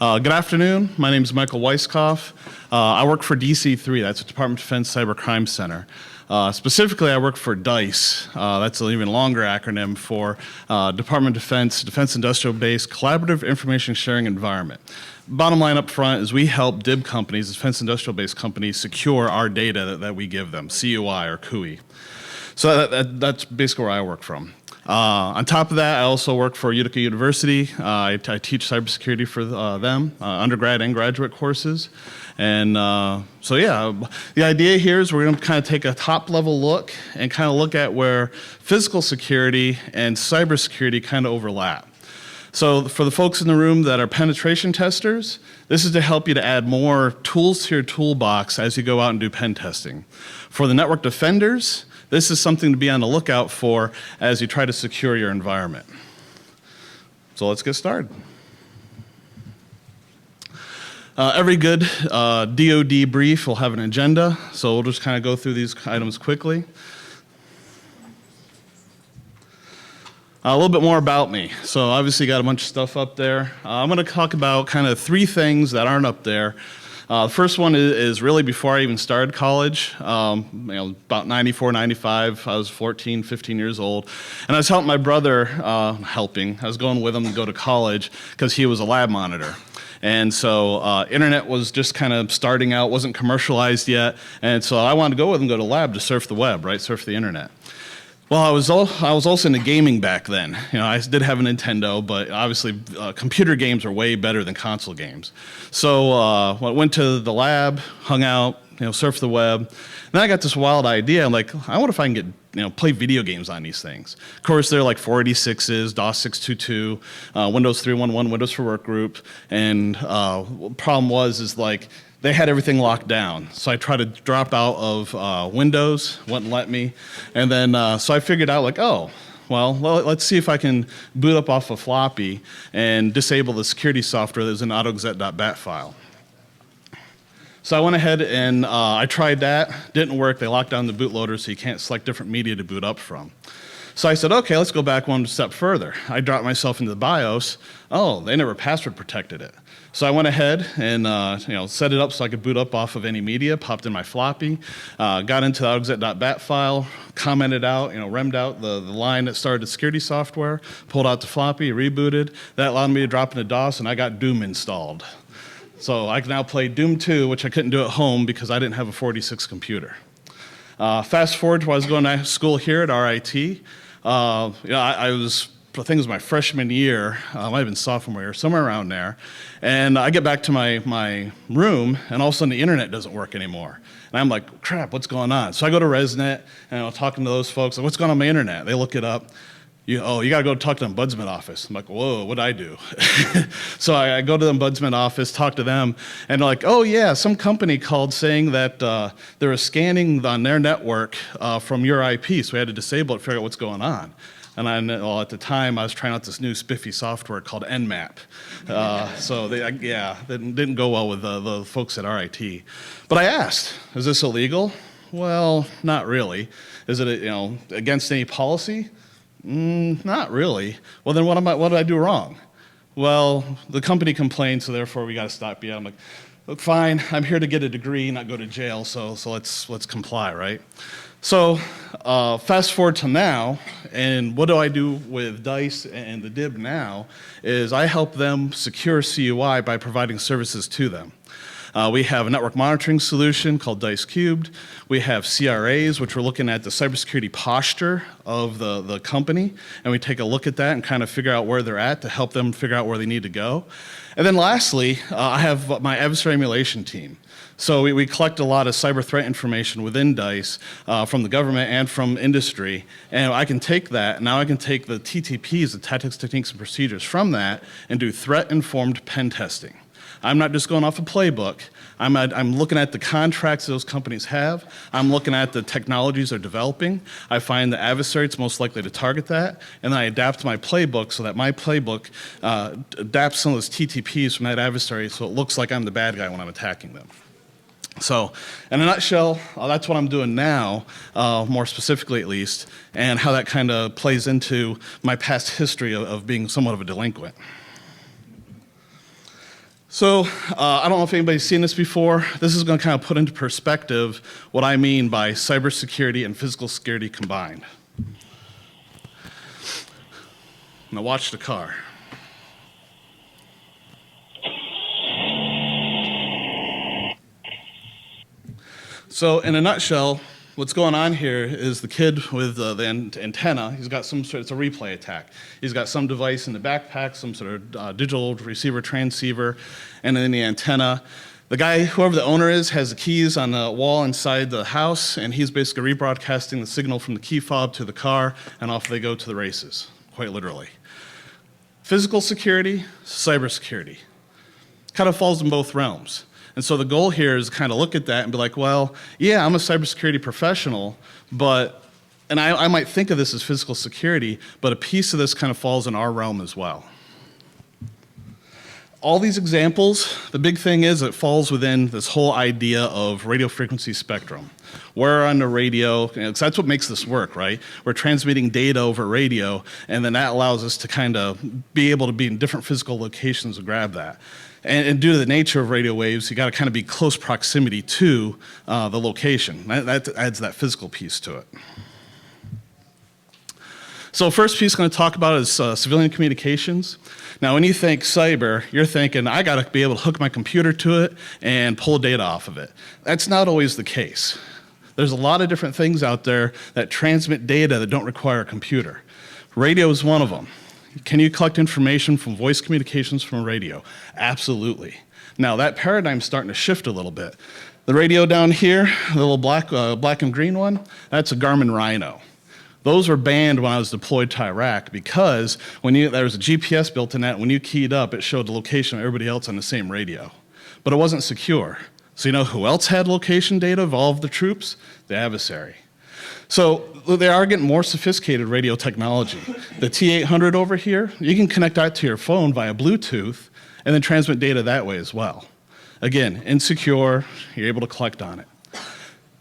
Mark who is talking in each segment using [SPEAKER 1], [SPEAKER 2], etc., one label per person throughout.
[SPEAKER 1] Good afternoon. My name is Michael Weiskopff. I work for DC3, that's the Department of Defense Cyber Crime Center. Specifically, I work for DICE. That's an even longer acronym for Department of Defense, Defense Industrial Base Collaborative Information Sharing Environment. Bottom line up front is we help DIB companies, Defense Industrial Base companies, secure our data that we give them, CUI or CUI. So that's basically where I work from. On top of that, I also work for Utica University. I teach cybersecurity for them, undergrad and graduate courses. And so yeah, the idea here is we're going to kind of take a top-level look and kind of look at where physical security and cybersecurity kind of overlap. So for the folks in the room that are penetration testers, this is to help you to add more tools to your toolbox as you go out and do pen testing. For the network defenders, this is something to be on the lookout for as you try to secure your environment. So let's get started. Every good DoD brief will have an agenda, so we'll just kind of go through these items quickly. A little bit more about me. So obviously got a bunch of stuff up there. I'm going to talk about kind of three things that aren't up there. The first one is really before I even started college, about 94, 95, I was 14, 15 years old, and I was helping my brother, I was going with him to go to college because he was a lab monitor. And so internet was just kind of starting out, wasn't commercialized yet, and so I wanted to go with him, go to lab to surf the web, right, surf the internet. Well, I was also into gaming back then. You know, I did have a Nintendo, but obviously computer games are way better than console games. So I went to the lab, hung out, surfed the web. Then I got this wild idea. I'm like, I wonder if I can get, play video games on these things. Of course, they're like 486s, DOS 622, Windows 3.1.1, Windows for Workgroup, and problem is like, they had everything locked down. So I tried to drop out of Windows, wouldn't let me. And then, so I figured out like, oh, well, let's see if I can boot up off a floppy and disable the security software that's in autoexec.bat file. So I went ahead and I tried that, didn't work. They locked down the bootloader so you can't select different media to boot up from. So I said, okay, let's go back one step further. I dropped myself into the BIOS. Oh, they never password protected it. So I went ahead and set it up so I could boot up off of any media, popped in my floppy, got into the autoexec.bat file, commented out, remmed out the line that started the security software, pulled out the floppy, rebooted. That allowed me to drop into DOS, and I got Doom installed. So I can now play Doom 2, which I couldn't do at home because I didn't have a 46 computer. Fast forward to when I was going to school here at RIT. I think it was my freshman year, might have been sophomore year, somewhere around there. And I get back to my room, and all of a sudden the internet doesn't work anymore. And I'm like, crap, what's going on? So I go to ResNet, and I'm talking to those folks, like, what's going on my internet? They look it up. You got to go talk to the ombudsman office. I'm like, whoa, what'd I do? So I go to the ombudsman office, talk to them, and they're like, oh yeah, some company called saying that they were scanning on their network from your IP, so we had to disable it, figure out what's going on. And at the time, I was trying out this new spiffy software called Nmap. So they didn't go well with the folks at RIT. But I asked, is this illegal? Well, not really. Is it against any policy? Not really. Well, then what did I do wrong? Well, the company complained, so therefore we got to stop you. I'm like, look, fine. I'm here to get a degree, not go to jail. So let's comply, right? So fast forward to now, and what do I do with DICE and the DIB now is I help them secure CUI by providing services to them. We have a network monitoring solution called DICE Cubed. We have CRAs, which we're looking at the cybersecurity posture of the company, and we take a look at that and kind of figure out where they're at to help them figure out where they need to go. And then lastly, I have my adversary emulation team. So we collect a lot of cyber threat information within DICE from the government and from industry, and I can take that, now I can take the TTPs, the tactics, techniques, and procedures from that and do threat-informed pen testing. I'm not just going off a playbook. I'm looking at the contracts those companies have. I'm looking at the technologies they're developing. I find the adversary that's most likely to target that, and then I adapt my playbook so that my playbook adapts some of those TTPs from that adversary so it looks like I'm the bad guy when I'm attacking them. So, in a nutshell, that's what I'm doing now, more specifically at least, and how that kind of plays into my past history of being somewhat of a delinquent. So I don't know if anybody's seen this before. This is going to kind of put into perspective what I mean by cybersecurity and physical security combined. Now watch the car. So in a nutshell, what's going on here is the kid with the antenna, he's got some sort, it's a replay attack. He's got some device in the backpack, some sort of digital receiver, transceiver, and then the antenna. The guy, whoever the owner is, has the keys on the wall inside the house, and he's basically rebroadcasting the signal from the key fob to the car, and off they go to the races, quite literally. Physical security, cybersecurity. Kind of falls in both realms. And so the goal here is to kind of look at that and be like, well, yeah, I'm a cybersecurity professional, and I might think of this as physical security, but a piece of this kind of falls in our realm as well. All these examples, the big thing is it falls within this whole idea of radio frequency spectrum. We're on the radio, because that's what makes this work, right? We're transmitting data over radio, and then that allows us to kind of be able to be in different physical locations to grab that. And due to the nature of radio waves, you got to kind of be close proximity to the location. That adds that physical piece to it. So first piece I'm going to talk about is civilian communications. Now, when you think cyber, you're thinking, I got to be able to hook my computer to it and pull data off of it. That's not always the case. There's a lot of different things out there that transmit data that don't require a computer. Radio is one of them. Can you collect information from voice communications from radio? Absolutely. Now, that paradigm's starting to shift a little bit. The radio down here, the little black and green one, that's a Garmin Rhino. Those were banned when I was deployed to Iraq because there was a GPS built in that. When you keyed up, it showed the location of everybody else on the same radio. But it wasn't secure. So you know who else had location data of all of the troops? The adversary. So they are getting more sophisticated radio technology. The T800 over here, you can connect that to your phone via Bluetooth and then transmit data that way as well. Again, insecure, you're able to collect on it.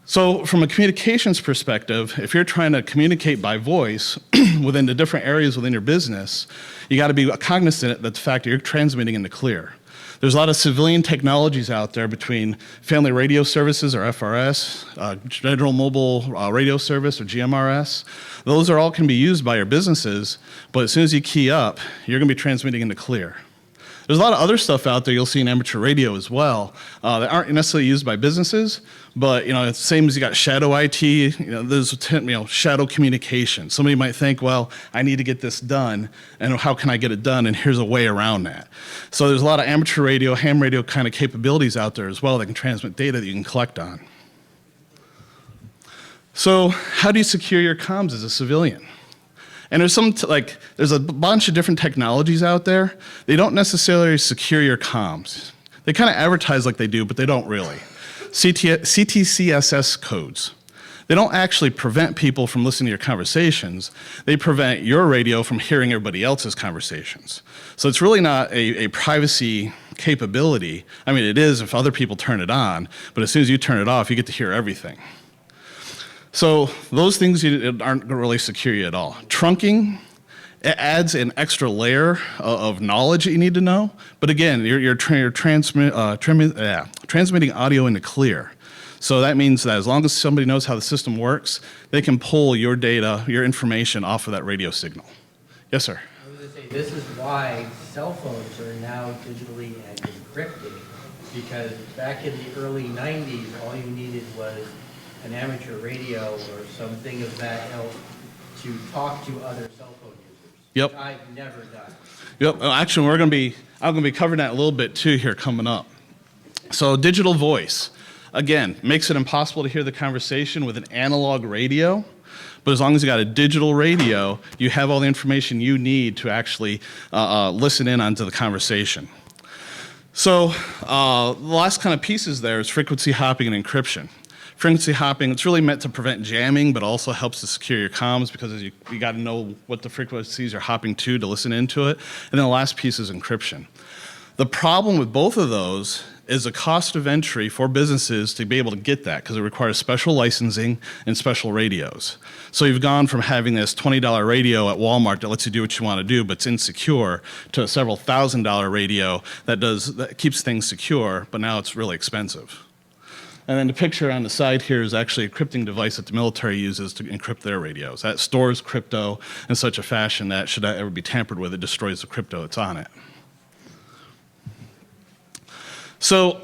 [SPEAKER 1] So from a communications perspective, if you're trying to communicate by voice within the different areas within your business, you got to be cognizant of the fact that you're transmitting in the clear. There's a lot of civilian technologies out there between Family Radio Services, or FRS, General Mobile Radio Service, or GMRS. Those all can be used by your businesses, but as soon as you key up, you're going to be transmitting in the clear. There's a lot of other stuff out there you'll see in amateur radio as well that aren't necessarily used by businesses, but it's the same as you got shadow IT. There's shadow communication. Somebody might think, well, I need to get this done, and how can I get it done? And here's a way around that. So there's a lot of amateur radio, ham radio kind of capabilities out there as well that can transmit data that you can collect on. So how do you secure your comms as a civilian? And there's a bunch of different technologies out there. They don't necessarily secure your comms. They kind of advertise like they do, but they don't really. CTCSS codes. They don't actually prevent people from listening to your conversations. They prevent your radio from hearing everybody else's conversations. So it's really not a privacy capability. I mean, it is if other people turn it on, but as soon as you turn it off, you get to hear everything. So those things aren't going to really secure you at all. Trunking, it adds an extra layer of knowledge that you need to know. But again, you're transmitting audio into clear. So that means that as long as somebody knows how the system works, they can pull your data, your information off of that radio signal. Yes, sir?
[SPEAKER 2] I was going to say, this is why cell phones are now digitally and encrypted. Because back in the early 90s, all you needed was an amateur radio or something of that ilk to talk to other cell phone users.
[SPEAKER 1] Yep.
[SPEAKER 2] Which I've never done.
[SPEAKER 1] Yep. Actually, I'm going to be covering that a little bit too here coming up. So digital voice, again, makes it impossible to hear the conversation with an analog radio. But as long as you got a digital radio, you have all the information you need to actually listen in onto the conversation. So the last kind of pieces there is frequency hopping and encryption. Frequency hopping, it's really meant to prevent jamming, but also helps to secure your comms because you got to know what the frequencies you're hopping to listen into it. And then the last piece is encryption. The problem with both of those is a cost of entry for businesses to be able to get that because it requires special licensing and special radios. So you've gone from having this $20 radio at Walmart that lets you do what you want to do but it's insecure to a several $1,000 radio that keeps things secure, but now it's really expensive. And then the picture on the side here is actually a encrypting device that the military uses to encrypt their radios. That stores crypto in such a fashion that should that ever be tampered with, it destroys the crypto that's on it. So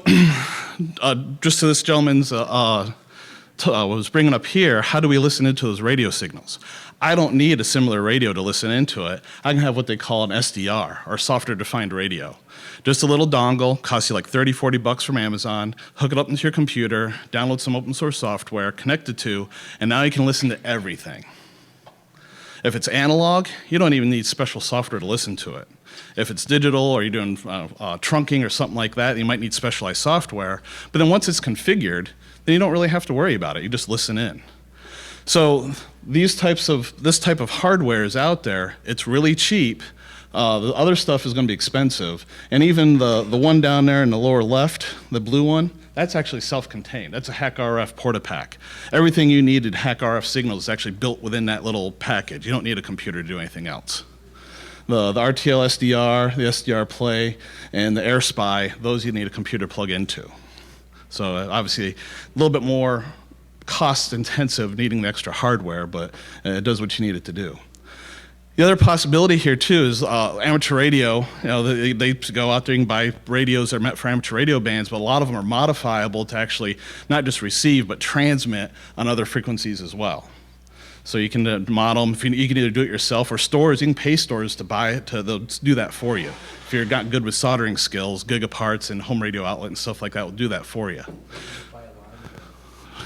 [SPEAKER 1] just to this gentleman's was bringing up here, how do we listen into those radio signals? I don't need a similar radio to listen into it. I can have what they call an SDR, or software-defined radio. Just a little dongle, costs you like 30, 40 bucks from Amazon, hook it up into your computer, download some open source software, connect it to, and now you can listen to everything. If it's analog, you don't even need special software to listen to it. If it's digital or you're doing trunking or something like that, you might need specialized software. But then once it's configured, then you don't really have to worry about it. You just listen in. So this type of hardware is out there. It's really cheap. The other stuff is going to be expensive. And even the one down there in the lower left, the blue one, that's actually self-contained. That's a HackRF porta-pack. Everything you need to hack RF signals is actually built within that little package. You don't need a computer to do anything else. The RTL SDR, the SDR Play, and the AirSpy, those you need a computer to plug into. So obviously a little bit more cost-intensive needing the extra hardware, but it does what you need it to do. The other possibility here too is amateur radio. You know, they go out there and buy radios that are meant for amateur radio bands, but a lot of them are modifiable to actually not just receive but transmit on other frequencies as well. So you can model them. You can either do it yourself or stores. You can pay stores to buy it they'll do that for you. If you're not good with soldering skills, Gigaparts and home radio outlet and stuff like that will do that for you.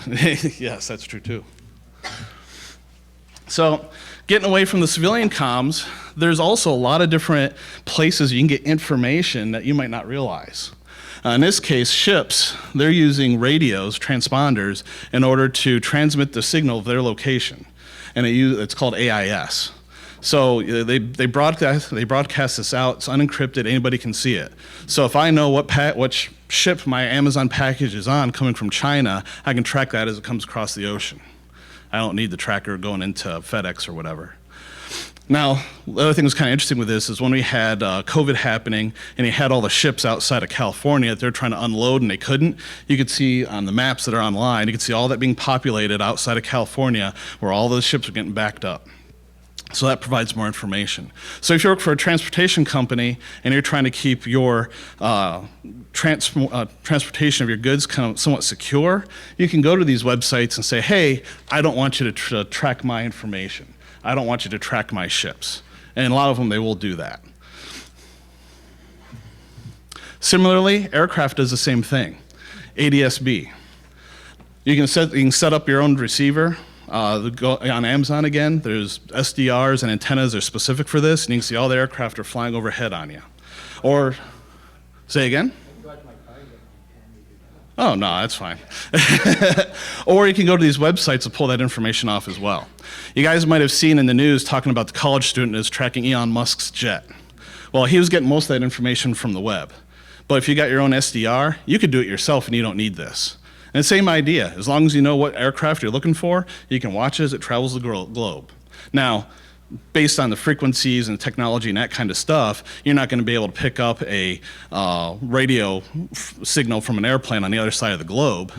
[SPEAKER 1] Yes, that's true too. So getting away from the civilian comms, there's also a lot of different places you can get information that you might not realize. In this case, ships, they're using radios, transponders, in order to transmit the signal of their location. And it's called AIS. So they broadcast this out. It's unencrypted. Anybody can see it. So if I know what ship my Amazon package is on coming from China, I can track that as it comes across the ocean. I don't need the tracker going into FedEx or whatever. Now, the other thing that's kind of interesting with this is when we had COVID happening and you had all the ships outside of California that they're trying to unload and they couldn't, you could see on the maps that are online, you could see all that being populated outside of California where all those ships are getting backed up. So that provides more information. So if you work for a transportation company and you're trying to keep your transportation of your goods kind of somewhat secure, you can go to these websites and say, hey, I don't want you to track my information. I don't want you to track my ships. And a lot of them, they will do that. Similarly, aircraft does the same thing. ADS-B. You can set up your own receiver. Go on Amazon again, there's SDRs and antennas that are specific for this, and you can see all the aircraft are flying overhead on you. Or, say again? Oh, no, that's fine. Or you can go to these websites to pull that information off as well. You guys might have seen in the news talking about the college student that's tracking Elon Musk's jet. Well, he was getting most of that information from the web. But if you got your own SDR, you could do it yourself and you don't need this. And same idea, as long as you know what aircraft you're looking for, you can watch as it travels the globe. Now, based on the frequencies and technology and that kind of stuff, you're not going to be able to pick up a radio signal from an airplane on the other side of the globe.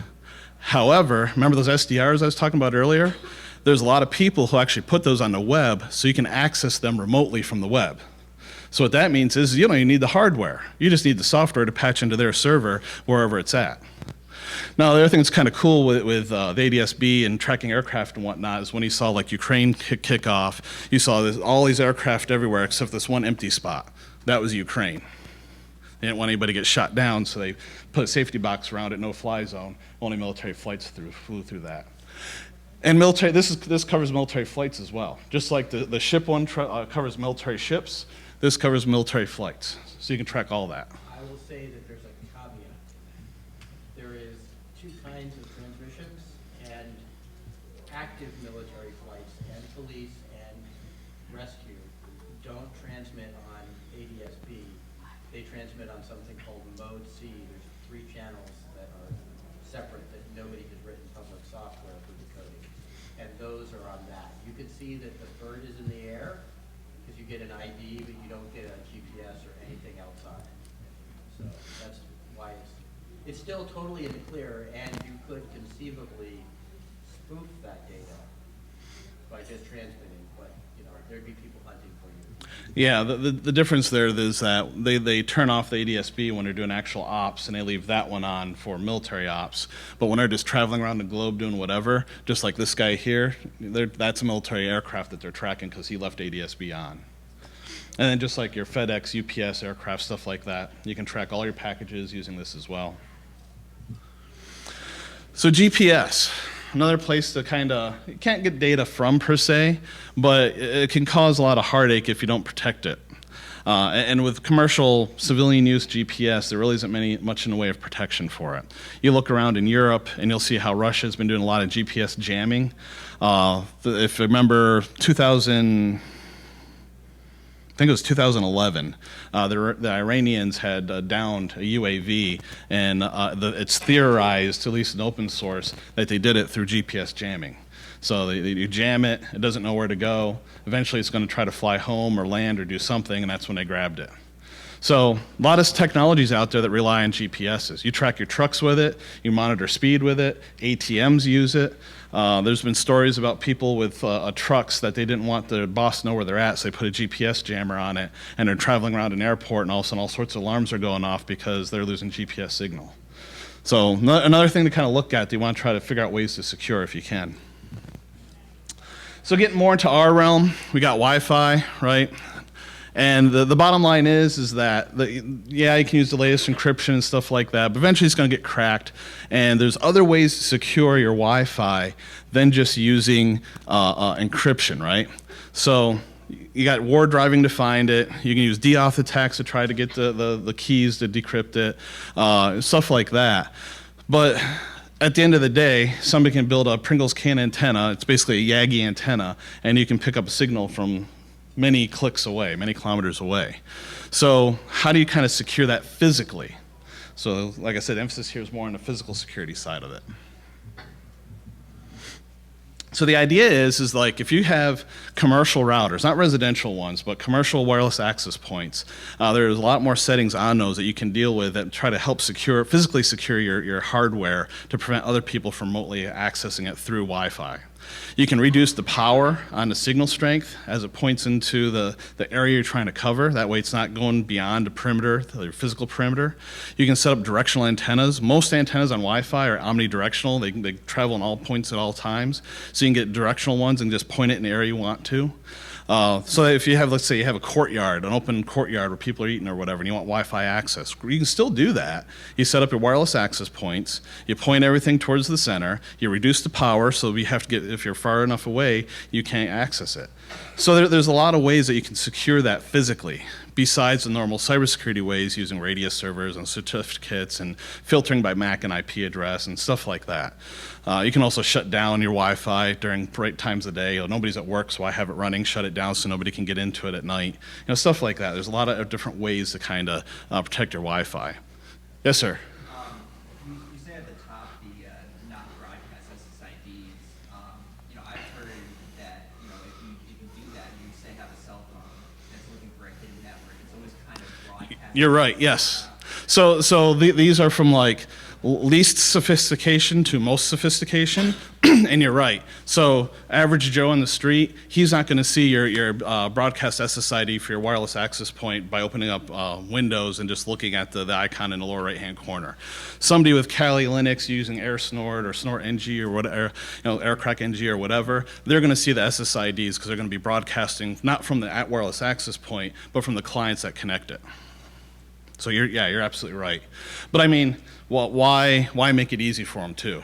[SPEAKER 1] However, remember those SDRs I was talking about earlier? There's a lot of people who actually put those on the web so you can access them remotely from the web. So what that means is you don't even need the hardware. You just need the software to patch into their server wherever it's at. Now, the other thing that's kind of cool with the ADS-B and tracking aircraft and whatnot is when you saw like Ukraine kick off, you saw all these aircraft everywhere except this one empty spot. That was Ukraine. They didn't want anybody to get shot down, so they put a safety box around it, no fly zone. Only military flights flew through that. And military, this covers military flights as well. Just like the ship one covers military ships, this covers military flights. So you can track all that.
[SPEAKER 2] I will say that there's a caveat. There is two kinds of transmissions, and active military flights and police and rescue don't transmit on ADS-B. They transmit on something called Mode C. There's 3 see that the bird is in the air, because you get an ID, but you don't get a GPS or anything outside. So that's why it's still totally in the clear, and you could conceivably spoof that data by just transmitting, but there'd be people hunting for you.
[SPEAKER 1] Yeah, the difference there is that they turn off the ADSB when they're doing actual ops, and they leave that one on for military ops. But when they're just traveling around the globe doing whatever, just like this guy here, that's a military aircraft that they're tracking because he left ADSB on. And then just like your FedEx, UPS aircraft, stuff like that, you can track all your packages using this as well. So GPS. Another place to you can't get data from per se, but it can cause a lot of heartache if you don't protect it. And with commercial civilian use GPS, there really isn't much in the way of protection for it. You look around in Europe and you'll see how Russia's been doing a lot of GPS jamming. If you remember 2011, the Iranians had downed a UAV, and it's theorized, at least in open source, that they did it through GPS jamming. So you jam it, it doesn't know where to go. Eventually it's going to try to fly home or land or do something, and that's when they grabbed it. So a lot of technologies out there that rely on GPSs. You track your trucks with it, you monitor speed with it, ATMs use it. There's been stories about people with trucks that they didn't want their boss to know where they're at, so they put a GPS jammer on it, and they're traveling around an airport, and all of a sudden all sorts of alarms are going off because they're losing GPS signal. So another thing to kind of look at, you want to try to figure out ways to secure if you can. So getting more into our realm, we got Wi-Fi, right? And the bottom line is that, yeah, you can use the latest encryption and stuff like that, but eventually it's going to get cracked. And there's other ways to secure your Wi-Fi than just using encryption, right? So you got war driving to find it. You can use DDoS attacks to try to get the keys to decrypt it, stuff like that. But at the end of the day, somebody can build a Pringles can antenna. It's basically a Yagi antenna, and you can pick up a signal from many clicks away, many kilometers away. So how do you kind of secure that physically? So like I said, emphasis here is more on the physical security side of it. So the idea is like if you have commercial routers, not residential ones, but commercial wireless access points, there's a lot more settings on those that you can deal with that try to help physically secure your hardware to prevent other people from remotely accessing it through Wi-Fi. You can reduce the power on the signal strength as it points into the area you're trying to cover. That way it's not going beyond the perimeter, the physical perimeter. You can set up directional antennas. Most antennas on Wi-Fi are omnidirectional. They travel in all points at all times. So you can get directional ones and just point it in the area you want to. So that if you have, let's say you have a courtyard, an open courtyard where people are eating or whatever, and you want Wi-Fi access, you can still do that. You set up your wireless access points, you point everything towards the center, you reduce the power so you have to get, if you're far enough away, you can't access it. So there's a lot of ways that you can secure that physically, besides the normal cybersecurity ways using radius servers and certificates and filtering by MAC and IP address and stuff like that. You can also shut down your Wi-Fi during bright times of the day. Nobody's at work, so I have it running, shut it down so nobody can get into it at night. Stuff like that. There's a lot of different ways to kind of protect your Wi-Fi. Yes, sir?
[SPEAKER 3] You say at the top the not broadcast SSIDs. I've heard that if you do that, you say have a cell phone that's looking for a hidden network, it's always kind of broadcast.
[SPEAKER 1] You're right. Yes. So these are from like least sophistication to most sophistication, and you're right. So average Joe on the street, he's not going to see your broadcast SSID for your wireless access point by opening up Windows and just looking at the icon in the lower right-hand corner. Somebody with Kali Linux using AirSnort or Snort NG or whatever, AirCrack NG or whatever, they're going to see the SSIDs because they're going to be broadcasting not from the wireless access point, but from the clients that connect it. So you're absolutely right. But I mean, well, why make it easy for them too?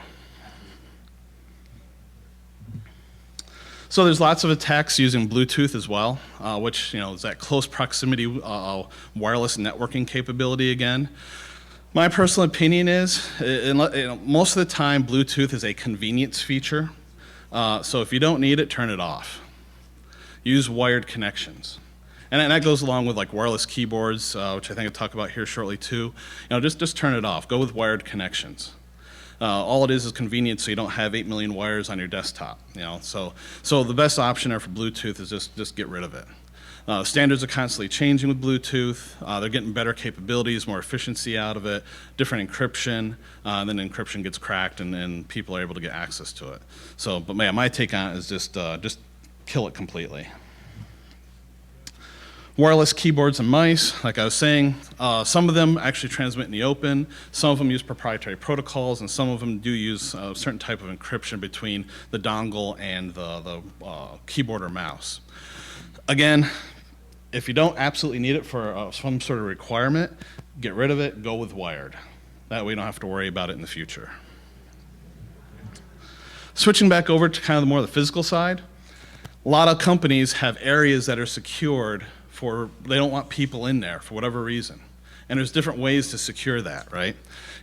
[SPEAKER 1] So there's lots of attacks using Bluetooth as well, which is that close proximity wireless networking capability again. My personal opinion is, most of the time, Bluetooth is a convenience feature. So if you don't need it, turn it off. Use wired connections. And that goes along with like wireless keyboards, which I think I'll talk about here shortly too. Just turn it off. Go with wired connections. All it is convenience, so you don't have 8 million wires on your desktop. So the best option there for Bluetooth is just get rid of it. Standards are constantly changing with Bluetooth. They're getting better capabilities, more efficiency out of it, different encryption, and then encryption gets cracked and people are able to get access to it. So, but man, my take on it is just kill it completely. Wireless keyboards and mice, like I was saying, some of them actually transmit in the open, some of them use proprietary protocols, and some of them do use a certain type of encryption between the dongle and the keyboard or mouse. Again, if you don't absolutely need it for some sort of requirement, get rid of it, go with wired. That way you don't have to worry about it in the future. Switching back over to kind of more of the physical side, a lot of companies have areas that are secured they don't want people in there for whatever reason. And there's different ways to secure that, right?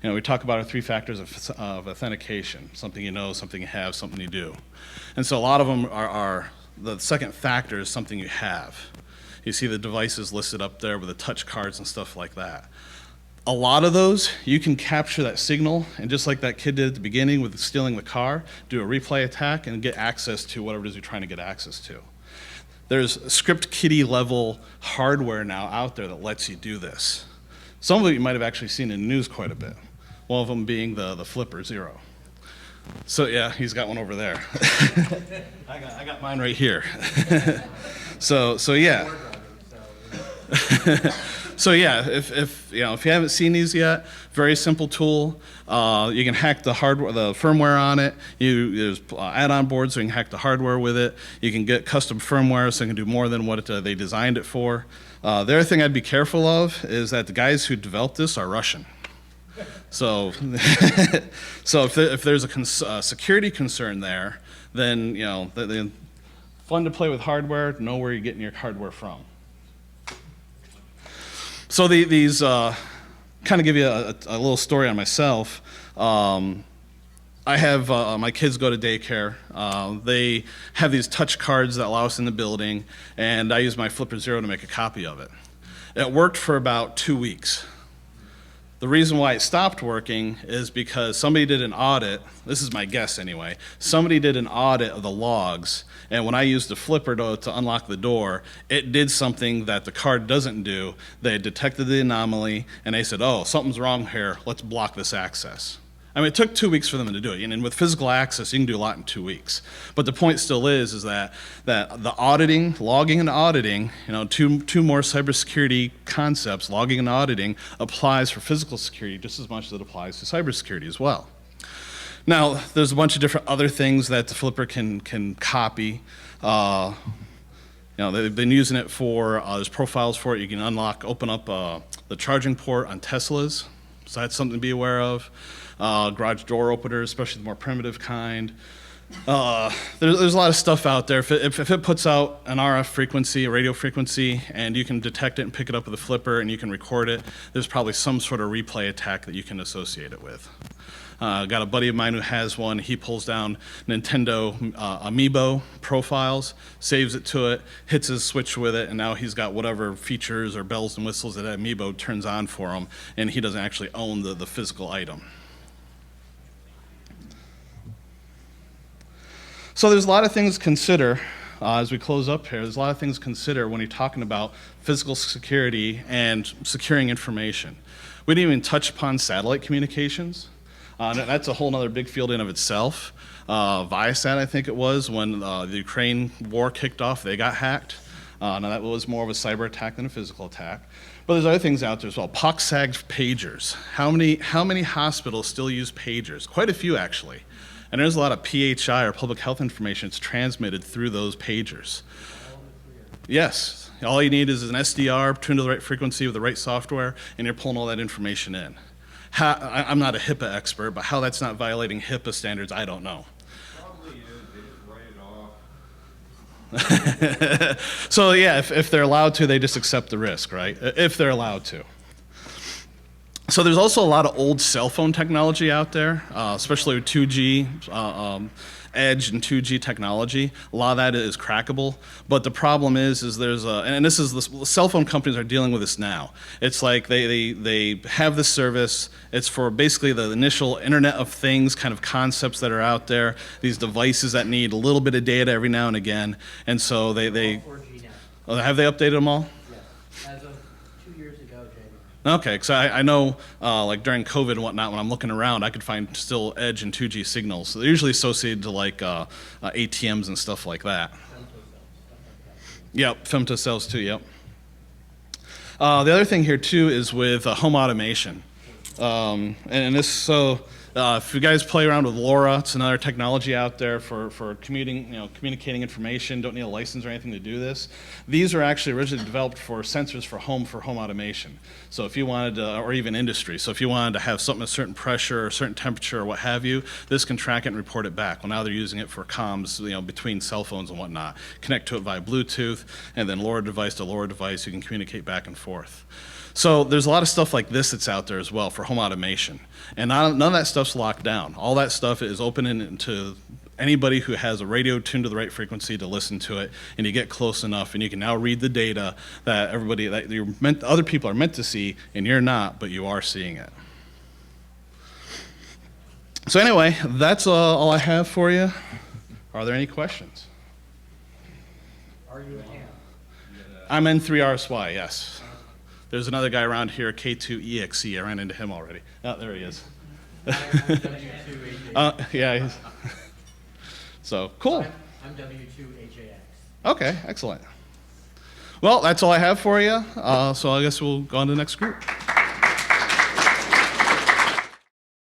[SPEAKER 1] We talk about our 3 factors of authentication, something you know, something you have, something you do. And so a lot of them are the second factor is something you have. You see the devices listed up there with the touch cards and stuff like that. A lot of those, you can capture that signal, and just like that kid did at the beginning with stealing the car, do a replay attack and get access to whatever it is you're trying to get access to. There's script kiddie level hardware now out there that lets you do this. Some of it you might have actually seen in the news quite a bit. One of them being the Flipper Zero. So yeah, he's got one over there. I got mine right here. so yeah. So yeah, if you haven't seen these yet, very simple tool. You can hack the hardware, the firmware on it. There's add-on boards so you can hack the hardware with it. You can get custom firmware so you can do more than what they designed it for. The other thing I'd be careful of is that the guys who developed this are Russian. So, if there's a security concern there, then fun to play with hardware. Know where you're getting your hardware from. So these kind of give you a little story on myself. I have my kids go to daycare. They have these touch cards that allow us in the building, and I use my Flipper Zero to make a copy of it. It worked for about 2 weeks. The reason why it stopped working is because somebody did an audit, this is my guess anyway, somebody did an audit of the logs, and when I used the flipper to unlock the door, it did something that the card doesn't do. They detected the anomaly, and they said, oh, something's wrong here, let's block this access. I mean, it took 2 weeks for them to do it, and with physical access, you can do a lot in 2 weeks. But the point still is that the auditing, logging and auditing, two more cybersecurity concepts, logging and auditing, applies for physical security just as much as it applies to cybersecurity as well. Now, there's a bunch of different other things that the flipper can copy. They've been using it for, there's profiles for it. You can open up the charging port on Teslas, so that's something to be aware of. Garage door openers, especially the more primitive kind. There's a lot of stuff out there. If it puts out an RF frequency, a radio frequency, and you can detect it and pick it up with a flipper and you can record it, there's probably some sort of replay attack that you can associate it with. Got a buddy of mine who has one. He pulls down Nintendo Amiibo profiles, saves it to it, hits his switch with it, and now he's got whatever features or bells and whistles that Amiibo turns on for him, and he doesn't actually own the physical item. So there's a lot of things to consider as we close up here. There's a lot of things to consider when you're talking about physical security and securing information. We didn't even touch upon satellite communications. That's a whole other big field in of itself. Viasat, I think it was, when the Ukraine war kicked off, they got hacked. Now that was more of a cyber attack than a physical attack. But there's other things out there as well. POC-SAG pagers. How many hospitals still use pagers? Quite a few, actually. And there's a lot of PHI or public health information that's transmitted through those pagers. Yes, all you need is an SDR tuned to the right frequency with the right software, and you're pulling all that information in. I'm not a HIPAA expert, but how that's not violating HIPAA standards, I don't know.
[SPEAKER 4] Probably is. They just write it off.
[SPEAKER 1] So yeah, if they're allowed to, they just accept the risk, right? If they're allowed to. So there's also a lot of old cell phone technology out there, especially with 2G, edge and 2G technology. A lot of that is crackable, but the problem is there's and this is the cell phone companies are dealing with this now. It's like they have this service. It's for basically the initial Internet of Things kind of concepts that are out there. These devices that need a little bit of data every now and again, and so they
[SPEAKER 2] 4G now.
[SPEAKER 1] have they updated them all?
[SPEAKER 2] Yes, as of 2 years ago, January.
[SPEAKER 1] Okay, because I know, like during COVID and whatnot, when I'm looking around, I could find still edge and 2G signals. So they're usually associated to like ATMs and stuff like that. Yep, femtocells too. Yep. The other thing here too is with home automation, and this if you guys play around with LoRa, it's another technology out there for communicating information. Don't need a license or anything to do this. These are actually originally developed for sensors for home automation. So if you wanted to, or even industry. So if you wanted to have something a certain pressure or a certain temperature or what have you, this can track it and report it back. Well, now they're using it for comms, between cell phones and whatnot. Connect to it via Bluetooth, and then LoRa device to LoRa device. You can communicate back and forth. So there's a lot of stuff like this that's out there as well for home automation. And none of that stuff's locked down. All that stuff is open to anybody who has a radio tuned to the right frequency to listen to it, and you get close enough, and you can now read the data that other people are meant to see, and you're not, but you are seeing it. So anyway, that's all I have for you. Are there any questions?
[SPEAKER 2] Are you a ham?
[SPEAKER 1] I'm N3RSY, yes. There's another guy around here, K2EXE. I ran into him already. Oh, there he is.
[SPEAKER 2] I'm W2HAX.
[SPEAKER 1] Yeah. So, cool.
[SPEAKER 2] I'm W2HAX.
[SPEAKER 1] Okay, excellent. Well, that's all I have for you. So I guess we'll go on to the next group.